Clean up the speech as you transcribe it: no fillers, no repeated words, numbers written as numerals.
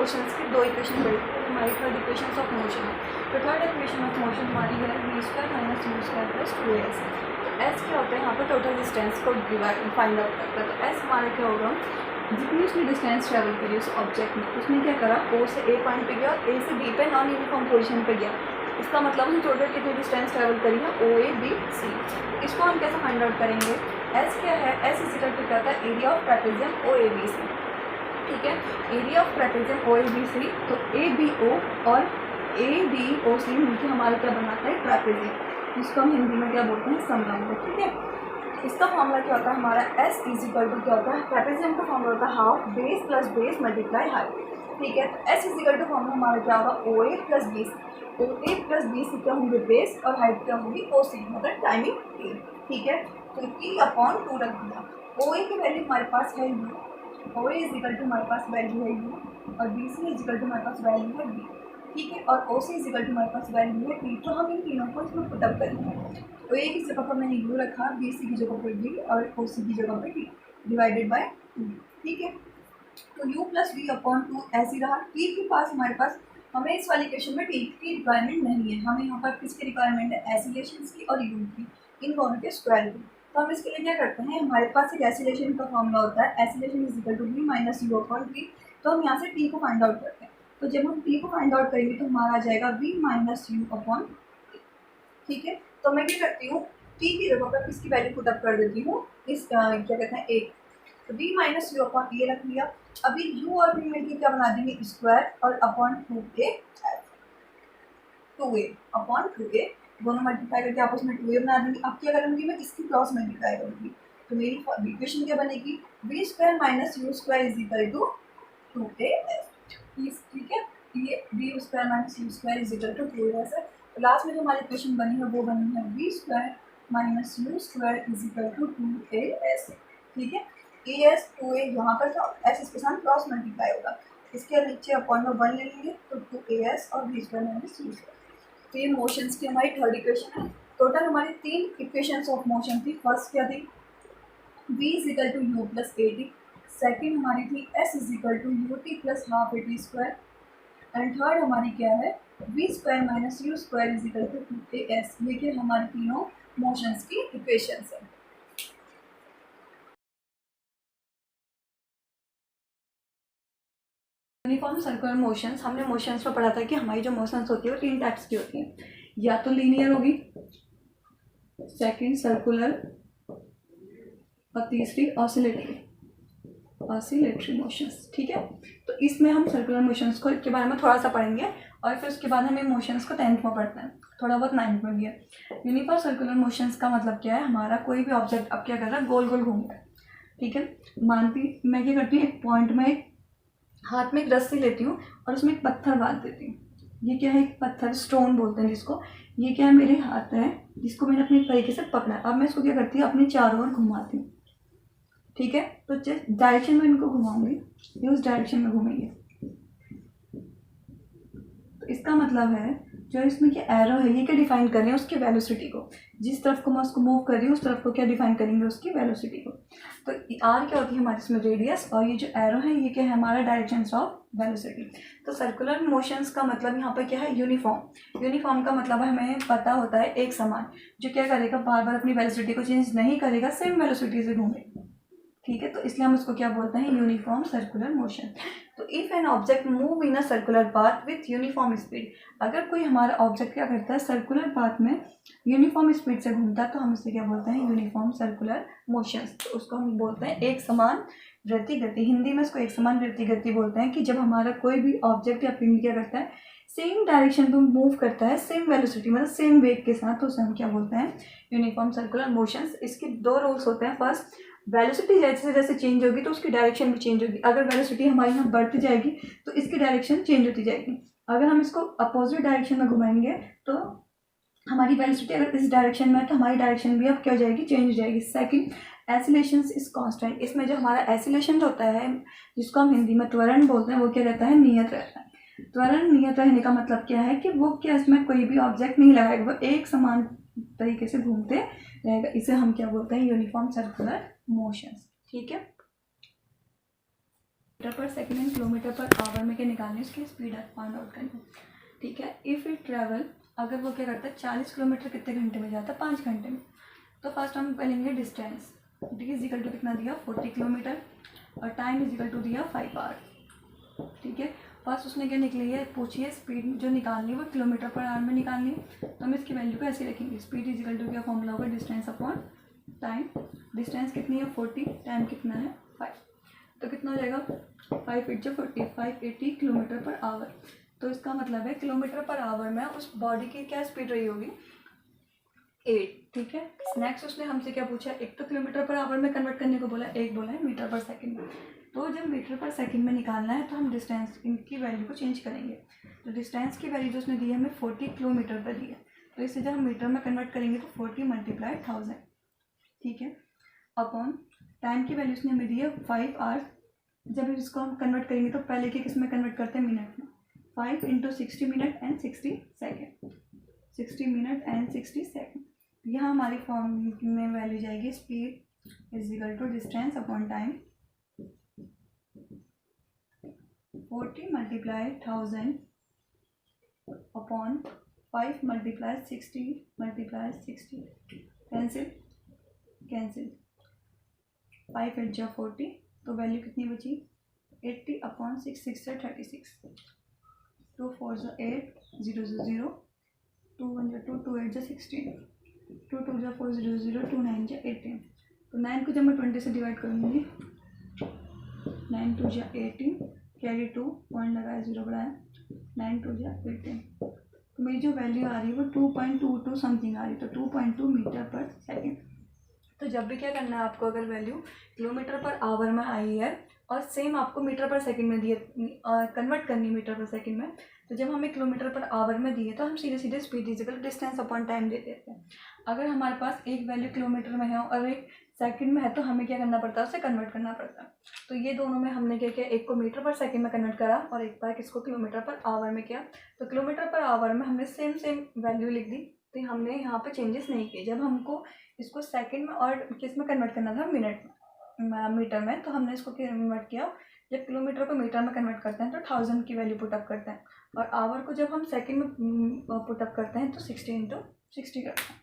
Motions की दो equation बड़ी हमारी थर्ड इक्वेशन ऑफ मोशन है। तो थर्ड इक्वेशन ऑफ मोशन हमारी है v square minus u square plus 2s। तो s क्या होता है यहाँ पर टोटल डिस्टेंस को फाइंड आउट करता है। तो s हमारा क्या होगा, जितनी उसने डिस्टेंस ट्रैवल करी उस ऑब्जेक्ट में, उसने क्या करा, o से a पॉइंट पे गया और a से b पे नॉन यूनिफॉर्म पोजीशन पे गया। इसका मतलब हम टोटल कितनी डिस्टेंस ट्रैवल करी है, o a b c। इसको हम कैसे फाइंड आउट करेंगे, s क्या है, s इज इक्वल टू क्या होता है, area of trapezium o a b c। ठीक है, area of trapezium o a b c। तो a b o और a b o c मिलकर हमारा क्या बनाता है, ट्रेपेजियम, जिसको हम हिंदी में क्या बोलते हैं, समलंब। ठीक है, इसका फॉर्मूला क्या होता है हमारा, s इज इक्वल टू क्या होता है, ट्रेपेजियम का फॉर्मूला होता है half base plus base multiply height. ठीक है, तो s is equal to formula हमारा क्या होगा, o a plus b c। o a plus b c क्या होंगे, बेस, और हाइट क्या होगी, o c, मतलब टाइमिंग t। ठीक है, तो t अपॉन 2 रख दिया। o a की वैल्यू हमारे पास है u, o a is equal to हमारे पास वैल्यू है u, और b c is equal to हमारे पास वैल्यू है b। ठीक है, और o c is equal to हमारे पास वैल्यू है t। तो हम इन तीनों को इसमें पुटअप करेंगे। तो a की जगह पर मैंने u रखा, b c की जगह पर b और o c की जगह पर t डिवाइडेड बाय 2। ठीक है, तो u प्लस v अपॉन 2 ऐसे रहा। t के पास हमारे पास, हमें इस वाली क्वेश्चन में t की रिक्वायरमेंट नहीं है, हमें यहाँ पर किसकी रिक्वायरमेंट है, एसिलेशन की और u की, इन दोनों के स्क्वायर की। तो हम इसके लिए क्या करते हैं, हमारे पास एक एसिलेशन का फॉर्मूला होता है, acceleration is equal to v minus u upon v। तो हम यहाँ से t को फाइंड आउट करते हैं। तो जब हम t को फाइंड आउट करेंगे तो हमारा आ जाएगा v माइनस यू अपॉन। ठीक है, तो मैं क्या करती हूँ, t की जगह पर किसकी वैल्यू पुट अप कर देती हूँ, इस क्या कहते हैं, एक। तो v माइनस यू अपॉन ये रख लिया। अभी u और v मिलकर क्या बना देंगे, स्क्वायर, और अपॉन 2a अपॉन 2a, दोनों मल्टीप्लाई करके आपस में 2a बना देंगे। अब क्या करूँगी, मैं इसकी क्रॉस मल्टीप्लाई करूँगी, तो मेरी इक्वेशन क्या बनेगी, v square minus u square is equal to 2as। ठीक है, ये v square minus u square is equal to 2as है। तो लास्ट में जो हमारी इक्वेशन बनी है वो बनी है v square minus u square is equal to 2as। ठीक है, as 2a यहाँ पर था, s इसके साथ क्रॉस मल्टीप्लाई होगा, इसके नीचे अपॉन में 1 ले लेंगे, तो 2as और v square minus u square. तो ये मोशंस की हमारी थर्ड इक्वेशन है। टोटल हमारी 3 इक्वेशंस ऑफ मोशन थी। फर्स्ट क्या थी, v is equal to u plus a t. Second हमारी थी s is equal to u t plus half a t square. And third हमारी क्या है, v square minus u square is equal to 2as। ये हमारी तीनों motions की equations है। यूनिफॉर्म सर्कुलर मोशंस, हमने मोशंस में पढ़ा था कि हमारी जो मोशंस होती है वो 3 टाइप्स की होती हैं, या तो लीनियर होगी, सेकंड सर्कुलर, और तीसरी ऑसिलेटरी मोशंस। ठीक है, तो इसमें हम सर्कुलर मोशंस को के बारे में थोड़ा सा पढ़ेंगे, और फिर उसके बाद हम मोशंस को 10th में पढ़ते हैं, थोड़ा बहुत 9th में भी है। यूनिफॉर्म सर्कुलर मोशंस का मतलब क्या है, हमारा कोई भी ऑब्जेक्ट अब क्या कर रहा है, गोल गोल घूम रहा है। ठीक है, मानती मैं क्या करती हूँ, एक पॉइंट में एक हाथ में एक रस्सी लेती हूँ और उसमें एक पत्थर बांध देती हूँ। ये क्या है, एक पत्थर, स्टोन बोलते हैं जिसको। ये क्या है, मेरे हाथ है जिसको मैंने अपने तरीके से पकड़ा है। अब मैं इसको क्या करती हूँ, अपने चारों ओर घुमाती हूँ। ठीक है, तो जिस डायरेक्शन में इनको घुमाऊंगी ये उस डायरेक्शन में घूमेंगे। तो इसका मतलब है जो इसमें क्या एरो है, ये क्या डिफाइन कर रहे हैं, उसकी वेलोसिटी को। जिस तरफ को मैं उसको मूव कर रही हूँ उस तरफ को क्या डिफाइन करेंगे, उसकी वेलोसिटी को। तो आर क्या होती है हमारे इसमें, रेडियस, और ये जो एरो है ये क्या है, हमारा डायरेक्शन ऑफ वेलोसिटी। तो सर्कुलर मोशंस का मतलब यहाँ पर क्या है, यूनिफॉर्म। यूनिफॉर्म का मतलब हमें पता होता है एक समान, जो क्या करेगा, बार बार अपनी वेलोसिटी को चेंज नहीं करेगा, सेम वेलोसिटी से घूमेगा। ठीक है, तो इसलिए हम उसको क्या बोलते हैं, यूनिफॉर्म सर्कुलर मोशन। तो if an object move in a circular path with uniform speed, अगर कोई हमारा ऑब्जेक्ट क्या करता है, सर्कुलर पाथ में यूनिफॉर्म स्पीड से घूमता है, तो हम इसे क्या बोलते हैं, यूनिफॉर्म सर्कुलर मोशन। तो उसको हम बोलते हैं एक समान वृत्ति गति। हिंदी में इसको एक समान वृत्ति गति बोलते हैं, कि जब हमारा कोई भी ऑब्जेक्ट या पिंड क्या करता है, सेम डायरेक्शन में मूव करता है, सेम वेलोसिटी मतलब सेम वेग के साथ, तो उसे हम क्या बोलते हैं, यूनिफॉर्म सर्कुलर मोशंस। इसके 2 रूल्स होते हैं। फर्स्ट, वेलोसिटी जैसे जैसे चेंज होगी तो उसकी डायरेक्शन भी चेंज होगी। अगर वेलोसिटी हमारी यहाँ बढ़ती जाएगी तो इसकी डायरेक्शन चेंज होती जाएगी। अगर हम इसको अपोजिट डायरेक्शन में घुमाएंगे तो हमारी वेलोसिटी अगर इस डायरेक्शन में है तो हमारी डायरेक्शन भी अब क्या हो जाएगी, चेंज हो जाएगी। Second, acceleration is constant. इसमें जो हमारा एसिलेशन होता है, जिसको हम हिंदी में त्वरण बोलते हैं, वो क्या रहता है, नियत रहता है। त्वरण नियत रहने का मतलब क्या है, कि वो क्या, इसमें कोई भी ऑब्जेक्ट नहीं लगाएगा, वो एक समान तरीके से घूमते रहेगा। इसे हम क्या बोलते हैं, यूनिफॉर्म सर्कुलर मोशंस। ठीक है, मीटर पर second and kilometre per hour में क्या निकालनी है, उसकी स्पीड फाइंड आउट करनी है, ठीक है। इफ़ इट ट्रैवल, अगर वो क्या करता है 40 किलोमीटर कितने घंटे में जाता है, 5 घंटे में। तो फर्स्ट हम करेंगे distance, D is equal to कितना दिया 40 किलोमीटर और टाइम इज इक्वल टू दिया 5 आवर, ठीक है। फर्स्ट उसने क्या निकली है, पूछिए स्पीड जो निकालनी है वो किलोमीटर पर आवर में निकालनी है, तो हम इसकी वैल्यू को ऐसे रखेंगे, स्पीड इज इक्वल टू क्या फॉर्मूला होगा, डिस्टेंस अपॉन टाइम। डिस्टेंस कितनी है 40, टाइम कितना है 5, तो कितना हो जाएगा 5 8 जो 40, 580 किलोमीटर पर आवर। तो इसका मतलब है किलोमीटर पर आवर में उस बॉडी की क्या स्पीड रही होगी 8, ठीक है। नेक्स्ट उसने हमसे क्या पूछा, एक तो किलोमीटर पर आवर में कन्वर्ट करने को बोला, एक बोला है मीटर पर सेकंड में। तो जब मीटर पर सेकंड में निकालना है तो हम डिस्टेंस इनकी वैल्यू को चेंज करेंगे। तो डिस्टेंस की वैल्यू जो उसने दी है हमें 40 किलोमीटर पर दी है, तो इसे जब हम मीटर में कन्वर्ट करेंगे तो 40 × 1000, ठीक है, अपॉन टाइम की वैल्यू उसने हमें दी है 5 आवर्स। जब इसको हम कन्वर्ट करेंगे तो पहले के किस में कन्वर्ट करते हैं, मिनट में, 5 × 60 minute and 60 second, 60 minute and 60 second. यहाँ हमारी फॉर्म में वैल्यू जाएगी speed is equal to distance upon time, 40 × 1000 अपॉन 5 × 60 × 60, कैंसिल कैंसिल, 5 8 जा 40, तो वैल्यू कितनी बची 80 अपॉन 6 6 से 36, 2 4 जा 8 0 0 2 1 जा 2 2 8 जा 16, 2 2 जा 4 0 0 2 9 जा 18। तो 9 को जब मैं 20 से डिवाइड करूँगी, 9 2 जा 18, कैरी 2 पॉइंट लगाया 0 बढ़ाया, 9 2 जा 18। तो मेरी जो वैल्यू आ रही है वो 2.22 समथिंग आ रही है, तो 2.2 मीटर पर सेकेंड। तो जब भी क्या करना है आपको, अगर वैल्यू किलोमीटर पर आवर में आई है और सेम आपको मीटर पर सेकंड में दिए, कन्वर्ट करनी है मीटर पर सेकंड में, तो जब हमें किलोमीटर पर आवर में दिए तो हम सीधे सीधे speed is equal distance upon time दे देते हैं। अगर हमारे पास एक वैल्यू किलोमीटर में है और एक सेकंड में है तो हमें क्या करना पड़ता है, उसे कन्वर्ट करना पड़ता है। तो ये दोनों में हमने क्या किया, एक को मीटर पर सेकंड में कन्वर्ट करा और एक बार किसको किलोमीटर पर आवर में किया। तो किलोमीटर पर आवर में हमने सेम वैल्यू लिख दी, तो हमने यहाँ पे चेंजेस नहीं किए। जब हमको इसको सेकंड में और किस में कन्वर्ट करना था, मिनट में, मीटर में, तो हमने इसको कन्वर्ट किया। जब किलोमीटर को मीटर में कन्वर्ट करते हैं तो 1000 की वैल्यू पुटअप करते हैं, और आवर को जब हम सेकंड में पुटअप करते हैं तो 60 × 60 करते हैं।